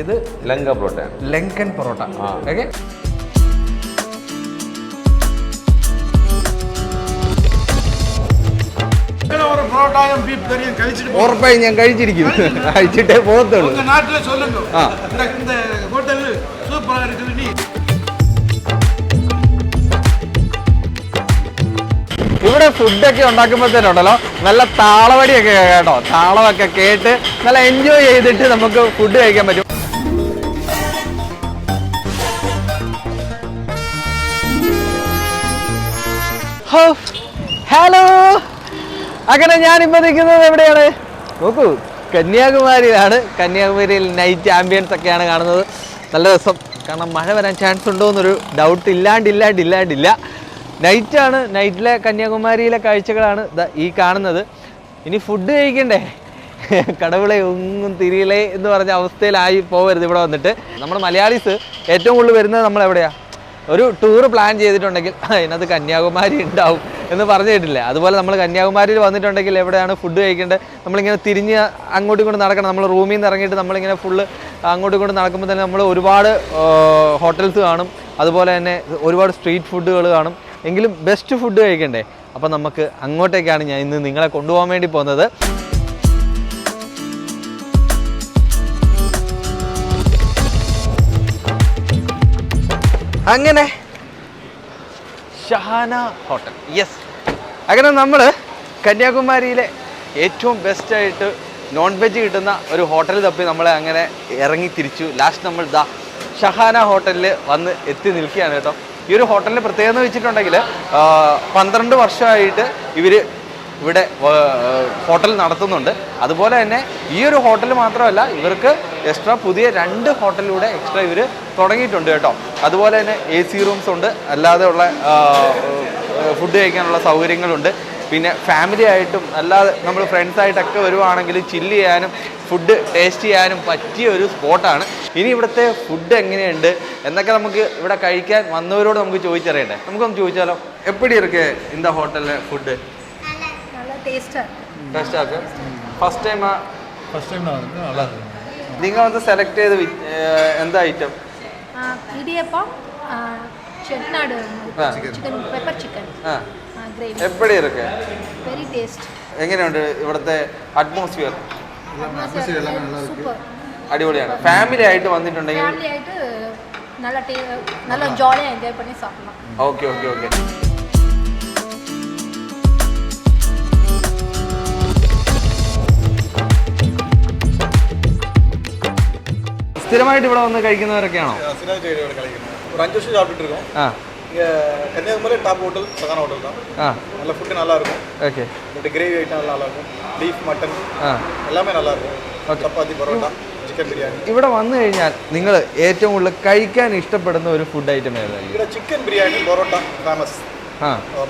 ഇത് ലങ്ക പൊറോട്ട, ലങ്കൻ പൊറോട്ട. ഓക്കെ, ഉറപ്പായി ഞാൻ കഴിച്ചിരിക്കും. കഴിച്ചിട്ടേ പോകത്തുള്ളൂ. ഇവിടെ ഫുഡൊക്കെ ഉണ്ടാക്കുമ്പോഴത്തേനുണ്ടല്ലോ നല്ല താളവടിയൊക്കെ കേട്ടോ, താളമൊക്കെ കേട്ട് നല്ല എൻജോയ് ചെയ്തിട്ട് നമുക്ക് ഫുഡ് കഴിക്കാൻ പറ്റും. ഹലോ, അങ്ങനെ ഞാനിപ്പോൾ നിൽക്കുന്നത് എവിടെയാണ് നോക്കൂ, കന്യാകുമാരിയിലാണ്. കന്യാകുമാരിയിൽ നൈറ്റ് ആംബിയൻസ് ഒക്കെയാണ് കാണുന്നത്. നല്ല രസം, കാരണം മഴ വരാൻ ചാൻസ് ഉണ്ടോ എന്നൊരു ഡൗട്ട് ഇല്ലാണ്ടില്ല. നൈറ്റാണ്, നൈറ്റിലെ കന്യാകുമാരിയിലെ കാഴ്ചകളാണ് ഈ കാണുന്നത്. ഇനി ഫുഡ് കഴിക്കണ്ടേ, കടവിളെ ഒന്നും തിരിയിലേ എന്ന് പറഞ്ഞ അവസ്ഥയിലായി പോകരുത് ഇവിടെ വന്നിട്ട്. നമ്മൾ മലയാളീസ് ഏറ്റവും കൂടുതൽ വരുന്നത് നമ്മളെവിടെയാണ്, ഒരു ടൂർ പ്ലാൻ ചെയ്തിട്ടുണ്ടെങ്കിൽ അതിനകത്ത് കന്യാകുമാരി ഉണ്ടാവും എന്ന് പറഞ്ഞു കേട്ടില്ല. അതുപോലെ നമ്മൾ കന്യാകുമാരിയിൽ വന്നിട്ടുണ്ടെങ്കിൽ എവിടെയാണ് ഫുഡ് കഴിക്കേണ്ടത്, നമ്മളിങ്ങനെ തിരിഞ്ഞ് അങ്ങോട്ടും ഇങ്ങോട്ട് നടക്കണം. നമ്മൾ റൂമിൽ നിന്ന് ഇറങ്ങിയിട്ട് നമ്മളിങ്ങനെ ഫുള്ള് അങ്ങോട്ടും ഇങ്ങോട്ട് നടക്കുമ്പോൾ തന്നെ നമ്മൾ ഒരുപാട് ഹോട്ടൽസ് കാണും, അതുപോലെ തന്നെ ഒരുപാട് സ്ട്രീറ്റ് ഫുഡുകൾ കാണും. എങ്കിലും ബെസ്റ്റ് ഫുഡ് കഴിക്കണ്ടേ, അപ്പം നമുക്ക് അങ്ങോട്ടേക്കാണ് ഞാൻ ഇന്ന് നിങ്ങളെ കൊണ്ടുപോകാൻ വേണ്ടി പോകുന്നത്. അങ്ങനെ ഷഹാന ഹോട്ടൽ, യെസ്. അങ്ങനെ നമ്മൾ കന്യാകുമാരിയിലെ ഏറ്റവും ബെസ്റ്റായിട്ട് നോൺ വെജ് കിട്ടുന്ന ഒരു ഹോട്ടൽ തപ്പി നമ്മൾ അങ്ങനെ ഇറങ്ങി തിരിച്ചു. ലാസ്റ്റ് നമ്മൾ ഷഹാന ഹോട്ടലിൽ വന്ന് എത്തി നിൽക്കുകയാണ് കേട്ടോ. ഈ ഒരു ഹോട്ടലിൻ്റെ പ്രത്യേകത എന്ന് വെച്ചിട്ടുണ്ടെങ്കിൽ 12 വർഷമായിട്ട് ഇവർ ഇവിടെ ഹോട്ടൽ നടത്തുന്നുണ്ട്. അതുപോലെ തന്നെ ഈ ഒരു ഹോട്ടൽ മാത്രമല്ല, ഇവർക്ക് എക്സ്ട്രാ പുതിയ 2 ഹോട്ടലിലൂടെ എക്സ്ട്രാ ഇവർ തുടങ്ങിയിട്ടുണ്ട് കേട്ടോ. അതുപോലെ തന്നെ AC റൂംസ് ഉണ്ട്, അല്ലാതെ ഉള്ള ഫുഡ് കഴിക്കാനുള്ള സൗകര്യങ്ങളുണ്ട്. പിന്നെ ഫാമിലി ആയിട്ടും അല്ലാതെ നമ്മൾ ഫ്രണ്ട്സായിട്ടൊക്കെ വരുവാണെങ്കിൽ ചില്ല് ചെയ്യാനും ഫുഡ് ടേസ്റ്റ് ചെയ്യാനും പറ്റിയ ഒരു സ്പോട്ടാണ്. ഇനി ഇവിടുത്തെ ഫുഡ് എങ്ങനെയുണ്ട് എന്നൊക്കെ നമുക്ക് ഇവിടെ കഴിക്കാൻ വന്നവരോട് നമുക്ക് ചോദിച്ചറിയണ്ടേ. നമുക്കൊന്ന് ചോദിച്ചാലോ, എപ്പടി ഇருக்கு இந்த ஹோட்டல்ல ஃபுட்? டேஸ்டா இருக்கு. ஃபர்ஸ்ட் டைம் நான் வந்து நல்லா இருக்கு. நீங்க வந்து செலக்ட் ചെയ്ത എന്താ item? Idiyappam, Chettinad chicken, pepper chicken. Gravy എപ്പടി ഇருக்கு? Very taste. എങ്ങനെയുണ്ട് ഇവിടുത്തെ അറ്റ്മോസ്ഫിയർ? സൂപ്പർ, അടിപൊളിയാണ്. ഫാമിലി ആയിട്ട് വന്നിട്ടുണ്ടെങ്കിൽ ഫാമിലി ആയിട്ട് നല്ല ജോളിയാ എൻജോയ് பண்ணி சாப்பிடலாம். ഓക്കെ. സ്ഥിരമായിട്ട് ഇവിടെ വന്ന് കഴിക്കുന്നവരൊക്കെയാണോ? ஒரு 5 வருஷம் சாப்பிட்டுட்டு இருக்கோம். இங்கே Kanyakumari top hotel Sahana hotel தான். நல்ல ஃபுட்டு நல்லா இருக்கும். ஓகே. இந்த கிரேவி ஐட்டம் நல்லா இருக்கும். பீஃப், மட்டன் எல்லாமே நல்லா இருக்கும். ചപ്പാത്തി, പൊറോട്ട, ചിക്കൻ ബിരിയാണി. ഇവിടെ വന്നു കഴിഞ്ഞാൽ നിങ്ങൾ ഏറ്റവും കൂടുതൽ കഴിക്കാൻ ഇഷ്ടപ്പെടുന്ന ഒരു ഫുഡ് ഐറ്റം ഏതാണ്? ഇവിടെ chicken biryani, parotta famous.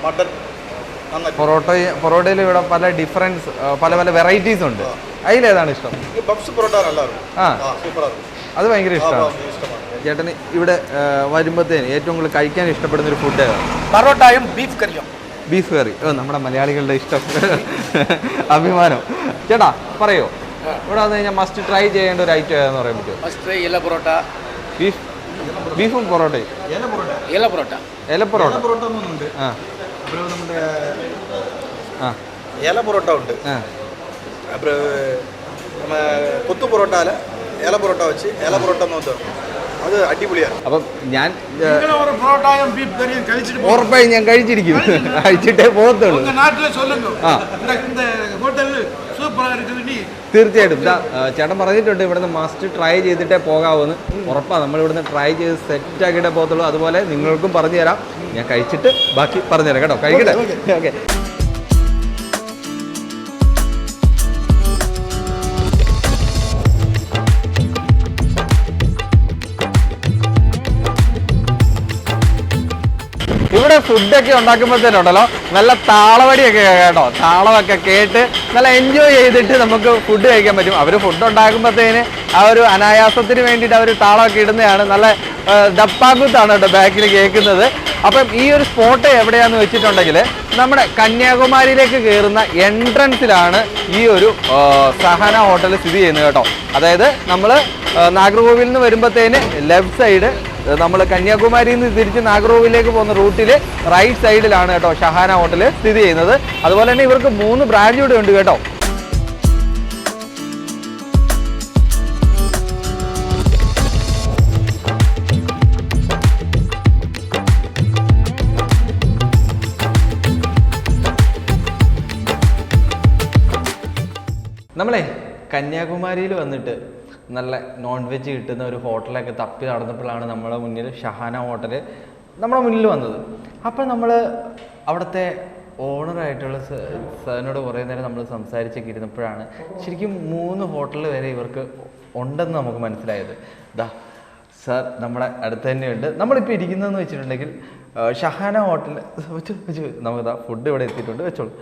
Mutton പൊറോട്ടയിൽ ഇവിടെ പല ഡിഫറൻസ്, പല വെറൈറ്റീസ് ഉണ്ട്. അതിലേതാണ് ഇഷ്ടം? പപ്സ് പൊറോട്ട நல்லா இருக்கும். സൂപ്പറാണ്. അത് ഭയങ്കര ഇഷ്ടമാണ്. ചേട്ടന് ഇവിടെ വരുമ്പോഴത്തേന് ഏറ്റവും കൂടുതൽ കഴിക്കാൻ ഇഷ്ടപ്പെടുന്ന ഒരു ഫുഡ് ഏതാണ്? പൊറോട്ടയും ബീഫ് കറിയും. ബീഫ് കറി, നമ്മുടെ മലയാളികളുടെ ഇഷ്ടം, അഭിമാനം. ചേട്ടാ പറയോ, ഇവിടെ വന്നു കഴിഞ്ഞാൽ മസ്റ്റ് ട്രൈ ചെയ്യേണ്ട ഒരു ഐറ്റം ഏതാന്ന് പറയാൻ പറ്റുമോ? മസ്റ്റ് ട്രൈ ഇല പൊറോട്ട. ബീഫും പൊറോട്ടയും. ഇല പൊറോട്ട ഉണ്ട്. അப்புறம் നമ്മുടെ ഇല പൊറോട്ട ഉണ്ട്. അப்புறம் நம்ம கொத்து പൊറോട്ടയില ഇല പൊറോട്ട വെച്ച് ഇല പൊറോട്ട എന്ന് അത് അടിപൊളിയാണ്. അപ്പം ഞാൻ ഉറപ്പായി ഞാൻ കഴിച്ചിരിക്കും. കഴിച്ചിട്ടേ പോകത്തുള്ളൂ. തീർച്ചയായിട്ടും ചേട്ടൻ പറഞ്ഞിട്ടുണ്ട് ഇവിടുന്ന് മസ്റ്റ് ട്രൈ ചെയ്തിട്ടേ പോകാവൂന്ന്. ഉറപ്പാണ്, നമ്മൾ ഇവിടുന്ന് ട്രൈ ചെയ്ത് സെറ്റ് ആക്കിയിട്ടേ പോകത്തുള്ളൂ. അതുപോലെ നിങ്ങൾക്കും പറഞ്ഞു തരാം, ഞാൻ കഴിച്ചിട്ട് ബാക്കി പറഞ്ഞുതരാം കേട്ടോ. കഴിക്കട്ടെ? ഓക്കെ. ഇവിടെ ഫുഡൊക്കെ ഉണ്ടാക്കുമ്പോഴത്തേനുണ്ടല്ലോ നല്ല താളവടിയൊക്കെ കേട്ടോ, താളമൊക്കെ കേട്ട് നല്ല എൻജോയ് ചെയ്തിട്ട് നമുക്ക് ഫുഡ് കഴിക്കാൻ പറ്റും. അവർ ഫുഡ് ഉണ്ടാക്കുമ്പോഴത്തേന് ആ ഒരു അനായാസത്തിന് വേണ്ടിയിട്ട് അവർ താളമൊക്കെ ഇടുന്നതാണ്. നല്ല ഡപ്പാക്കുത്താണ് കേട്ടോ ബാക്കിൽ കേൾക്കുന്നത്. അപ്പം ഈ ഒരു സ്പോട്ട് എവിടെയാന്ന് വെച്ചിട്ടുണ്ടെങ്കിൽ നമ്മുടെ കന്യാകുമാരിയിലേക്ക് കയറുന്ന എൻട്രൻസിലാണ് ഈ ഒരു സഹന ഹോട്ടൽ സ്ഥിതി ചെയ്യുന്നത് കേട്ടോ. അതായത് നമ്മൾ നാഗർകോവിലിൽ നിന്ന് വരുമ്പോഴത്തേന് ലെഫ്റ്റ് സൈഡ്, നമ്മൾ കന്യാകുമാരിയിൽ നിന്ന് തിരിച്ച് നാഗർകോവിലേക്ക് പോകുന്ന റൂട്ടിൽ റൈറ്റ് സൈഡിലാണ് കേട്ടോ ഷഹാന ഹോട്ടൽ സ്ഥിതി ചെയ്യുന്നത്. അതുപോലെ തന്നെ ഇവർക്ക് 3 ബ്രാഞ്ച് കൂടെ ഉണ്ട് കേട്ടോ. നമ്മളെ കന്യാകുമാരിയിൽ വന്നിട്ട് നല്ല നോൺ വെജ് കിട്ടുന്ന ഒരു ഹോട്ടലൊക്കെ തപ്പി നടന്നപ്പോഴാണ് നമ്മളെ മുന്നിൽ ഷഹാന ഹോട്ടൽ നമ്മുടെ മുന്നിൽ വന്നത്. അപ്പം നമ്മൾ അവിടുത്തെ ഓണറായിട്ടുള്ള സാറിനോട് കുറേ നേരം നമ്മൾ സംസാരിച്ചൊക്കെ ഇരുന്നപ്പോഴാണ് ശരിക്കും 3 ഹോട്ടൽ വരെ ഇവർക്ക് ഉണ്ടെന്ന് നമുക്ക് മനസ്സിലായത്. ദാ സാർ നമ്മുടെ അടുത്ത് തന്നെയുണ്ട്. നമ്മളിപ്പോൾ ഇരിക്കുന്നതെന്ന് വെച്ചിട്ടുണ്ടെങ്കിൽ ഷഹാന ഹോട്ടൽ നമുക്ക് ഫുഡ് ഇവിടെ എത്തിയിട്ടുണ്ട്, വെച്ചോളൂ.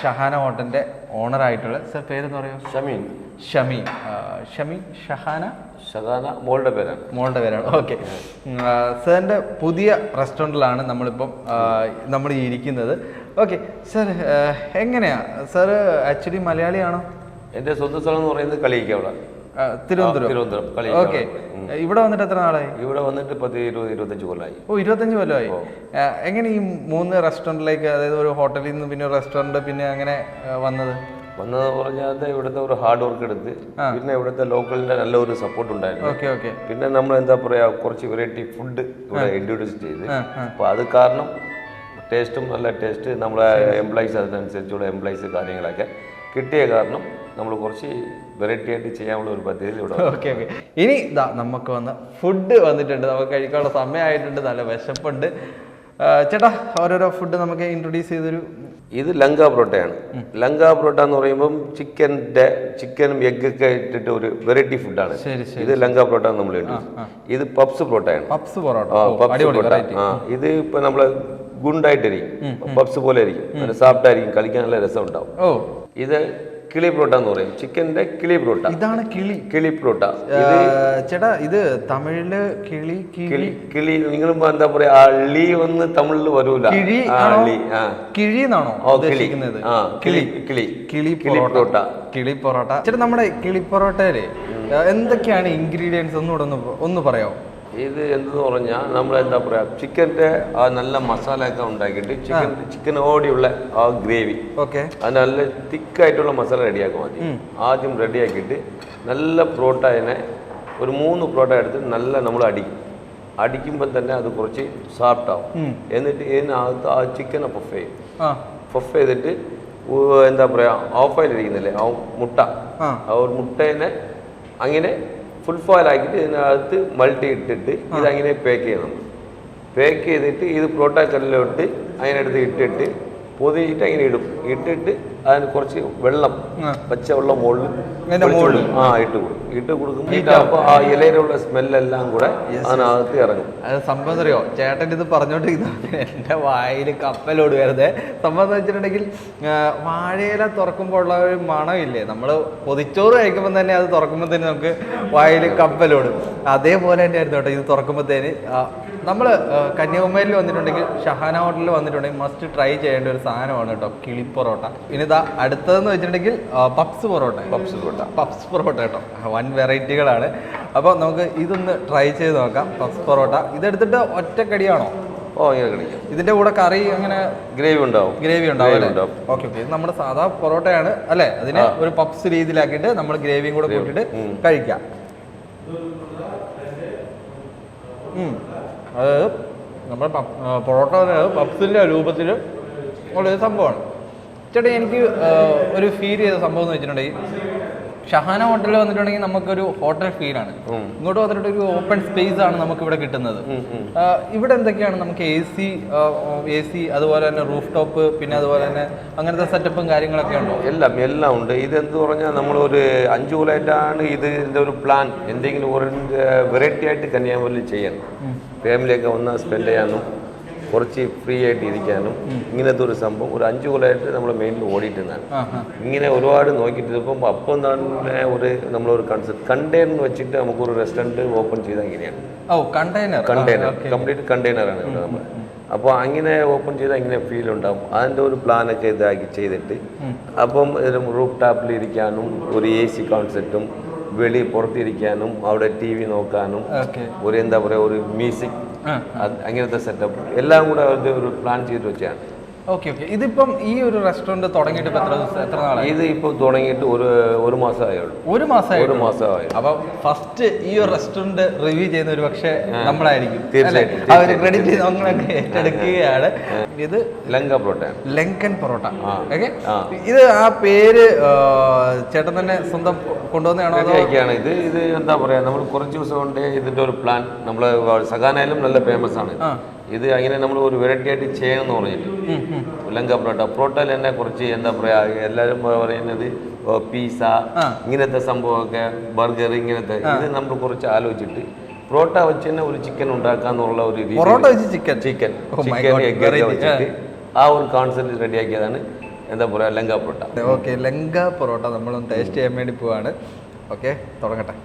ഷഹാന ഹോട്ടലിൻ്റെ ഓണറായിട്ടുള്ള സാർ പേരെന്ന് പറയുമോ? ഷമീൻ ഷഹാന മോളുടെ പേരാണ്. ഓക്കെ, സാറിൻ്റെ പുതിയ റെസ്റ്റോറൻറ്റിലാണ് നമ്മൾ ഇരിക്കുന്നത്. ഓക്കെ സാർ, എങ്ങനെയാ സാർ ആക്ച്വലി മലയാളിയാണോ? എൻ്റെ സ്വന്തം സ്ഥലം എന്ന് പറയുന്നത് കളിയിക്കവള, തിരുവനന്തപുരം. ഓക്കെ, ഇവിടെ വന്നിട്ട് എത്ര നാളായി? ഇവിടെ വന്നിട്ട് 10-25 കൊല്ലമായി. ഓ, 25 കൊല്ലമായി. എങ്ങനെ ഈ 3 റെസ്റ്റോറൻറ്റിലേക്ക്, അതായത് ഒരു ഹോട്ടലിൽ നിന്ന് പിന്നെ ഒരു റെസ്റ്റോറൻറ്റ്, പിന്നെ അങ്ങനെ വന്നത് പറഞ്ഞാൽ ഇവിടുത്തെ ഒരു ഹാർഡ് വർക്ക് എടുത്ത്, പിന്നെ ഇവിടുത്തെ ലോക്കലിന്റെ നല്ലൊരു സപ്പോർട്ട് ഉണ്ടായിരുന്നു. പിന്നെ നമ്മൾ എന്താ പറയാ, കുറച്ച് വെറൈറ്റി ഫുഡ് ഇവിടെ ഇൻട്രൊഡ്യൂസ് ചെയ്ത്, അപ്പൊ അത് കാരണം ടേസ്റ്റും നല്ല ടേസ്റ്റ്, നമ്മളെ എംപ്ലോയീസ് അതിനനുസരിച്ചുള്ള എംപ്ലോയീസ് കാര്യങ്ങളൊക്കെ കിട്ടിയ കാരണം നമ്മൾ കുറച്ച് വെറൈറ്റി ആയിട്ട് ചെയ്യാനുള്ള ഒരു പദ്ധതി ഇവിടെ. ഓക്കെ, ഇനി ഇതാ നമുക്ക് ഫുഡ് വന്നിട്ടുണ്ട്, നമുക്ക് കഴിക്കാനുള്ള സമയമായിട്ടുണ്ട്, നല്ല വിശപ്പുണ്ട്. ചേട്ടാ, ഓരോരോ ഫുഡ് നമുക്ക് ഇൻട്രൊഡ്യൂസ് ചെയ്തൊരു. ഇത് ലങ്ക പൊറോട്ടയാണ്. ലങ്ക പൊറോട്ട എന്ന് പറയുമ്പോൾ ചിക്കനും എഗ്ഗൊക്കെ ഇട്ടിട്ട് ഒരു വെറൈറ്റി ഫുഡാണ്. ഇത് ലങ്ക പൊറോട്ട നമ്മൾ ഇത് പപ്സ് പൊറോട്ടയാണ്. ഇത് ഇപ്പൊ നമ്മള് ഗുണ്ടായിട്ടിരിക്കും, പപ്സ് പോലെ ഇരിക്കും, നല്ല സോഫ്റ്റ് ആയിരിക്കും, കളിക്കാൻ നല്ല രസം ഉണ്ടാവും. ഇത് കിളി പൊറോട്ട എന്ന് പറയും, ചിക്കന്റെ കിളി പൊറോട്ട. ഇതാണ് കിളി പൊറോട്ട. ചേട്ടാ, ഇത് തമിഴില് കിളി നിങ്ങൾ എന്താ പറയാ, അള്ളി ഒന്ന് തമിഴില് വരൂല. കിഴിന്നാണോ ഉദ്ദേശിക്കുന്നത്? കിളി പൊറോട്ട. ചേട്ടാ, നമ്മുടെ കിളി പൊറോട്ടയില് എന്തൊക്കെയാണ് ഇൻഗ്രീഡിയൻസ് ഒന്ന് പറയാമോ? ഇത് എന്തെന്ന് പറഞ്ഞാൽ നമ്മൾ എന്താ പറയാ, ചിക്കൻ്റെ ആ നല്ല മസാല ഒക്കെ ഉണ്ടാക്കിയിട്ട് ചിക്കനോടെയുള്ള ആ ഗ്രേവി, അത് നല്ല തിക്കായിട്ടുള്ള മസാല റെഡിയാക്കും. ആദ്യം റെഡിയാക്കിയിട്ട് നല്ല പൊറോട്ട, അതിനെ ഒരു 3 പൊറോട്ട എടുത്ത് നല്ല നമ്മൾ അടിക്കുമ്പോൾ തന്നെ അത് കുറച്ച് സോഫ്റ്റ് ആവും. എന്നിട്ട് ഇതിനകത്ത് ആ ചിക്കനെ പഫ് ചെയ്തിട്ട് എന്താ പറയാ, ഓഫായിട്ടിരിക്കുന്നില്ലേ ആ മുട്ട, ആ ഒരു മുട്ടേനെ അങ്ങനെ ഫുൾ ഫോയിൽ ആക്കിയിട്ട് ഇതിനകത്ത് മൾട്ടി ഇട്ടിട്ട് ഇതങ്ങനെ പാക്ക് ചെയ്യണം. പാക്ക് ചെയ്തിട്ട് ഇത് പൊറോട്ട കല്ലിലോട്ട് അതിനടുത്ത് ഇട്ടിട്ട് പൊതിയിട്ട് അങ്ങനെ ഇട്ടിട്ട് അതിന് കുറച്ച് വെള്ളം, പച്ച വെള്ളം മുകളിൽ ഇട്ട് കൊടുക്കും. അപ്പോൾ ആ ഇലയിലുള്ള സ്മെല്ലെല്ലാം കൂടെ അതിനകത്ത് ഇറങ്ങും. അത് സംഭവം അറിയോ, ചേട്ടൻ ഇത് പറഞ്ഞോണ്ടിരിക്കുന്നത് എൻ്റെ വായിൽ കപ്പലോട് വരുന്നത്. സംഭവം എന്ന് വെച്ചിട്ടുണ്ടെങ്കിൽ, വാഴയില തുറക്കുമ്പോൾ ഉള്ള ഒരു മണമില്ലേ, നമ്മൾ പൊതിച്ചോറ് കഴിക്കുമ്പോൾ തന്നെ അത് തുറക്കുമ്പോൾ തന്നെ നമുക്ക് വായിൽ കപ്പലോടും. അതേപോലെ തന്നെ ആയിരുന്നു കേട്ടോ ഇത് തുറക്കുമ്പോഴത്തേന്. നമ്മൾ കന്യാകുമാരിയിൽ വന്നിട്ടുണ്ടെങ്കിൽ, ഷഹാന ഹോട്ടലിൽ വന്നിട്ടുണ്ടെങ്കിൽ മസ്റ്റ് ട്രൈ ചെയ്യേണ്ട ഒരു സാധനമാണ് കേട്ടോ കിളി പൊറോട്ട. ഇനി ഇതാ അടുത്തതെന്ന് വെച്ചിട്ടുണ്ടെങ്കിൽ പപ്സ് പൊറോട്ട കേട്ടോ. 1 വെറൈറ്റികളാണ്. അപ്പോൾ നമുക്ക് ഇതൊന്ന് ട്രൈ ചെയ്ത് നോക്കാം. പപ്സ് പൊറോട്ട ഇതെടുത്തിട്ട് ഒറ്റക്കടിയാണോ? ഇതിന്റെ കൂടെ കറി അങ്ങനെ ഗ്രേവി ഉണ്ടാവും അല്ലേ? ഓക്കെ, ഇത് നമ്മുടെ സാധാ പൊറോട്ടയാണ് അല്ലേ? അതിനെ ഒരു പപ്സ് രീതിയിലാക്കിയിട്ട് നമ്മൾ ഗ്രേവിയും കൂടെ കൂട്ടിയിട്ട് കഴിക്കാം. അതായത് നമ്മുടെ പൊറോട്ട പപ്സിന്റെ രൂപത്തിൽ ഉള്ളൊരു സംഭവമാണ്. ചേട്ടാ, എനിക്ക് ഒരു ഫീൽ ചെയ്ത സംഭവം എന്ന് വെച്ചിട്ടുണ്ടെങ്കിൽ, ഷഹാന ഹോട്ടലിൽ വന്നിട്ടുണ്ടെങ്കിൽ നമുക്കൊരു ഹോട്ടൽ ഫീലാണ്. ഇങ്ങോട്ട് വന്നിട്ട് ഒരു ഓപ്പൺ സ്പേസ് ആണ് നമുക്ക് ഇവിടെ കിട്ടുന്നത്. ഇവിടെ എന്തൊക്കെയാണ് നമുക്ക് എ സി അതുപോലെ തന്നെ റൂഫ് ടോപ്പ്, പിന്നെ അതുപോലെ തന്നെ അങ്ങനത്തെ സെറ്റപ്പും കാര്യങ്ങളൊക്കെ ഉണ്ടോ? എല്ലാം ഉണ്ട്. ഇതെന്ത് പറഞ്ഞാൽ നമ്മളൊരു 5 കൊല്ലമായിട്ടാണ് ഇതിൻ്റെ ഒരു പ്ലാൻ. എന്തെങ്കിലും ഒരു വെറൈറ്റി ആയിട്ട് കന്യാകുമാരിയിൽ ചെയ്യണം, ഫാമിലിയൊക്കെ വന്നാൽ സ്പെൻഡ് ചെയ്യാനും കുറച്ച് ഫ്രീ ആയിട്ട് ഇരിക്കാനും ഇങ്ങനത്തെ ഒരു സംഭവം ഒരു 5 കൊല്ലമായിട്ട് നമ്മൾ മെയിനിൽ ഓടിയിട്ടുണ്ടാണ്. ഇങ്ങനെ ഒരുപാട് നോക്കിയിട്ട് ഇപ്പം അപ്പം തന്നെ നമ്മളൊരു കൺസെപ്റ്റ് കണ്ടെയ്നർ വെച്ചിട്ട് നമുക്കൊരു റെസ്റ്റോറൻറ്റ് ഓപ്പൺ ചെയ്താൽ ഇങ്ങനെയാണ്. കണ്ടെയ്നർ കംപ്ലീറ്റ് കണ്ടെയ്നറാണ് ഇവിടെ നമ്മൾ. അപ്പോൾ അങ്ങനെ ഓപ്പൺ ചെയ്താൽ ഇങ്ങനെ ഫീൽ ഉണ്ടാവും. അതിൻ്റെ ഒരു പ്ലാനൊക്കെ ഇതാക്കി ചെയ്തിട്ട് അപ്പം റൂഫ് ടോപ്പിൽ ഇരിക്കാനും ഒരു AC കോൺസെപ്റ്റും വെളി പുറത്തിരിക്കാനും അവിടെ TV നോക്കാനും ഒരു എന്താ പറയുക ഒരു മ്യൂസിക് അങ്ങനത്തെ സെറ്റപ്പ് എല്ലാം കൂടെ ഒരു പ്ലാൻ ചെയ്ത് വെച്ചാണ്. ഓക്കെ. ഇതിപ്പം ഈ ഒരു റെസ്റ്റോറന്റ് തുടങ്ങിയിട്ട് എത്ര നാളായി? ഇത് ഇപ്പോൾ തുടങ്ങിയിട്ട് ഒരു മാസമായുള്ളൂ. ഒരു മാസമായി. അപ്പൊ ഫസ്റ്റ് ഈ ഒരു റെസ്റ്റോറന്റ് റിവ്യൂ ചെയ്യുന്ന ഒരു പക്ഷേ നമ്മളായിരിക്കും. തീർച്ചയായിട്ടും ആ ഒരു ക്രെഡിറ്റ് നമ്മളൊക്കെ ഏറ്റെടുക്കുകയാണ്. ഇത് ലങ്കൻ പൊറോട്ട. ഓക്കെ. ഇത് ആ പേര് ചേട്ടൻ തന്നെ സ്വന്തം കൊണ്ടുവന്നതാണോ? ഇത് എന്താ പറയാ, നമ്മൾ കുറച്ച് ദിവസം കൊണ്ട് ഇതിന്റെ ഒരു പ്ലാൻ നമ്മൾ സഗാനയിലും നല്ല ഫേമസ് ആണ്. ഇത് അങ്ങനെ നമ്മൾ ഒരു വെറൈറ്റി ആയിട്ട് ചെയ്യണമെന്ന് പറഞ്ഞിട്ട് ലങ്ക പൊറോട്ടയിൽ തന്നെ കുറച്ച് എന്താ പറയുക എല്ലാവരും പറയുന്നത് പിസ്സ ഇങ്ങനത്തെ സംഭവമൊക്കെ ബർഗർ ഇങ്ങനത്തെ ഇത് നമ്മൾ കുറച്ച് ആലോചിച്ചിട്ട് പൊറോട്ട വെച്ച് തന്നെ ഒരു ചിക്കൻ ഉണ്ടാക്കാന്നുള്ള ഒരു ചിക്കൻ എഗ് വെച്ചിട്ട് ആ ഒരു കോൺസെപ്റ്റ് റെഡിയാക്കിയതാണ് എന്താ പറയുക ലങ്ക പൊറോട്ട. ഓക്കെ, ലങ്ക പൊറോട്ട നമ്മളൊന്ന് ടേസ്റ്റ് ചെയ്യാൻ വേണ്ടി പോവാണ്. ഓക്കെ, തുടങ്ങട്ടെ.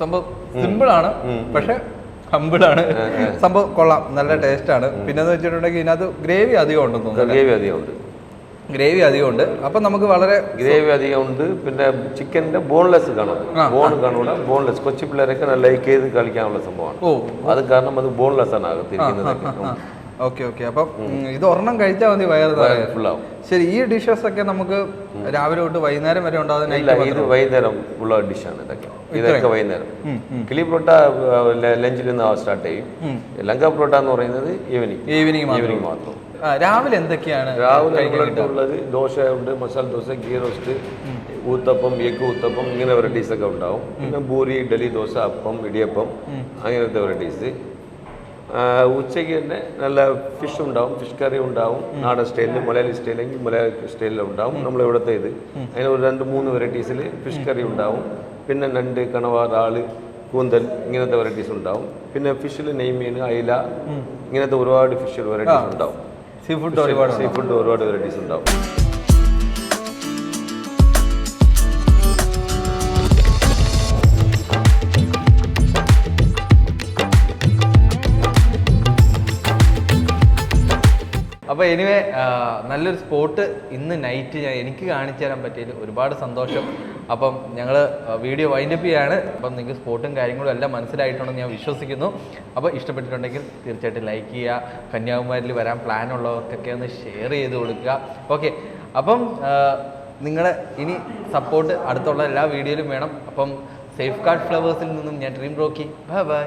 സംഭവം സിമ്പിൾ ആണ്, പക്ഷെ ഹമ്പിളാണ്. സംഭവം കൊള്ളാം, നല്ല ടേസ്റ്റ് ആണ്. പിന്നെ എന്ന് വെച്ചിട്ടുണ്ടെങ്കിൽ ഇതിനകത്ത് ഗ്രേവി അധികം ഉണ്ടെന്ന് തോന്നുന്നു. ഗ്രേവി അധികം ഉണ്ട്. അപ്പൊ നമുക്ക് വളരെ ഗ്രേവി അധികം ഉണ്ട്. പിന്നെ ചിക്കൻ്റെ ബോൺലെസ് കാണും, കാണൂല. ബോൺലെസ് കൊച്ചു പിള്ളേരൊക്കെ ലൈക്ക് ചെയ്ത് കളിക്കാനുള്ള സംഭവമാണ്. അത് കാരണം അത് ബോൺലെസ് ആണ് അകത്തിരിക്കുന്നത്. ഓക്കെ. അപ്പം ഇത് ഒരെണ്ണം കഴിച്ചാൽ മതി, വയറ് ഫുള്ളാവും. ശരി, ഈ ഡിഷസ് ഒക്കെ നമുക്ക് രാവിലെ തൊട്ട് വൈകുന്നേരം വരെ ഉണ്ടാകുന്ന? ഇത് വൈകുന്നേരം ഉള്ള ഡിഷാണ് ഇതൊക്കെ വൈകുന്നേരം. കിളി പൊറോട്ട ലഞ്ചിൽ നിന്ന് സ്റ്റാർട്ട് ചെയ്യും. ലങ്ക പൊറോട്ട എന്ന് പറയുന്നത് ഈവനിങ് മാത്രം. രാവിലെ എന്തൊക്കെയാണ്? രാവിലെ ഉള്ളത് ദോശ ഉണ്ട്, മസാല ദോശ, ഗീ റോസ്റ്റ്, ഊത്തപ്പം, എഗ് ഊത്തപ്പം, ഇങ്ങനെ വെറൈറ്റീസ് ഒക്കെ ഉണ്ടാവും. പിന്നെ പൂരി, ഇഡലി, ദോശ, അപ്പം, ഇടിയപ്പം, അങ്ങനത്തെ വെറൈറ്റീസ്. ഉച്ചയ്ക്ക് തന്നെ നല്ല ഫിഷ് ഉണ്ടാവും, ഫിഷ് കറി ഉണ്ടാവും. നാടൻ സ്റ്റൈലിൽ, മലയാളി സ്റ്റൈലെങ്കിൽ മലയാളി സ്റ്റൈലിൽ ഉണ്ടാവും. നമ്മളിവിടുത്തെ അതിന് ഒരു 2-3 വെറൈറ്റീസിൽ ഫിഷ് കറി ഉണ്ടാവും. പിന്നെ നണ്ട്, കണവ, റാള്, കൂന്തൽ ഇങ്ങനത്തെ വെറൈറ്റീസ് ഉണ്ടാവും. പിന്നെ ഫിഷിൽ നെയ്മീൻ, അയില ഇങ്ങനത്തെ ഒരുപാട് ഫിഷ് വെറൈറ്റീസ് ഉണ്ടാവും. സീ ഫുഡ് ഒരുപാട് വെറൈറ്റീസ് ഉണ്ടാവും. അപ്പോൾ എനിവേ നല്ലൊരു സ്പോട്ട് ഇന്ന് നൈറ്റ് എനിക്ക് കാണിച്ചു തരാൻ പറ്റിയതിൽ ഒരുപാട് സന്തോഷം. അപ്പം ഞങ്ങൾ വീഡിയോ വൈൻഡപ്പ് ചെയ്യാണ്. അപ്പം നിങ്ങൾക്ക് സ്പോട്ടും കാര്യങ്ങളും എല്ലാം മനസ്സിലായിട്ടുണ്ടെന്ന് ഞാൻ വിശ്വസിക്കുന്നു. അപ്പോൾ ഇഷ്ടപ്പെട്ടിട്ടുണ്ടെങ്കിൽ തീർച്ചയായിട്ടും ലൈക്ക് ചെയ്യുക. കന്യാകുമാരിയിൽ വരാൻ പ്ലാൻ ഉള്ളവർക്കൊക്കെ ഒന്ന് ഷെയർ ചെയ്ത് കൊടുക്കുക. ഓക്കെ, അപ്പം നിങ്ങളെ ഇനി സപ്പോർട്ട് അടുത്തുള്ള എല്ലാ വീഡിയോയിലും വേണം. അപ്പം സേഫ് ഗാർഡ് ഫ്ലവേഴ്സിൽ നിന്നും ഞാൻ ഡ്രീം റോക്കി. ബൈ.